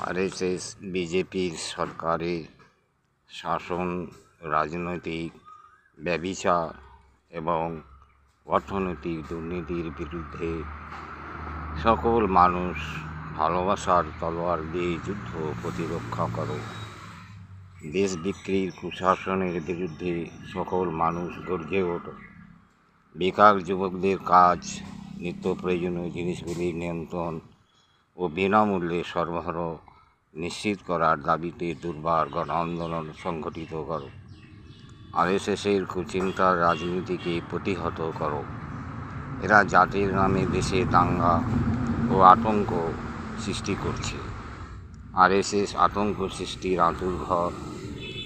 RSS বিজেপির সরকারের শাসন, রাজনৈতিক ব্যভিচার এবং অর্থনৈতিক দুর্নীতির বিরুদ্ধে সকল মানুষ ভালোবাসার তলোয়ার দিয়ে যুদ্ধ প্রতিরক্ষা করো। দেশ বিক্রির কুশাসনের বিরুদ্ধে সকল মানুষ গর্জে ওঠো। বেকার যুবকদের কাজ, নিত্য প্রয়োজনীয় জিনিসগুলির নিয়ন্ত্রণ ও বিনামূল্যে সরবরাহ নিশ্চিত করার দাবিতে দুর্বার গণ আন্দোলন সংগঠিত করো। আরএসএসের কুচিন্তার রাজনীতিকে প্রতিহত করো। এরা জাতির নামে দেশে দাঙ্গা ও আতঙ্ক সৃষ্টি করছে। আরএসএস আতঙ্ক সৃষ্টির আঁতুড় ঘর।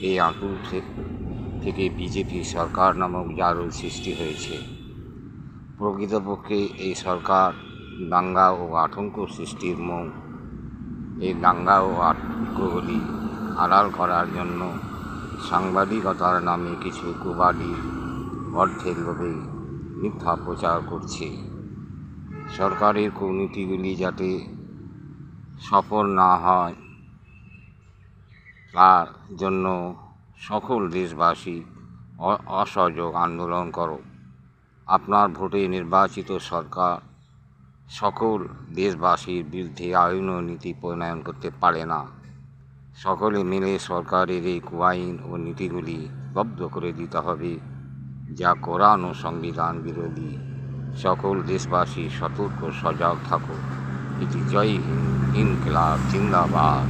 এই আঁতুড় থেকে বিজেপি সরকার নামক জারুল সৃষ্টি হয়েছে। প্রকৃতপক্ষে এই সরকার দাঙ্গা ও আতঙ্ক সৃষ্টির মূল। এই দাঙ্গা ও আতঙ্কগুলি আড়াল করার জন্য সাংবাদিকতার নামে কিছু কুবালি অর্থের লোভে মিথ্যা প্রচার করছে। সরকারের কূটনীতিগুলি যাতে সফল না হয় তার জন্য সকল দেশবাসী অসহযোগ আন্দোলন করো। আপনার ভোটে নির্বাচিত সরকার সকল দেশবাসীর বিরুদ্ধে আইন ও নীতি প্রণয়ন করতে পারে না। সকলে মিলে সরকারের এই কুআইন ও নীতিগুলি বন্ধ করে দিতে হবে, যা কোরআন ও সংবিধান বিরোধী। সকল দেশবাসী সতর্ক সজাগ থাকো। এটি জয় হিন্দ, ইনকিলাব জিন্দাবাদ।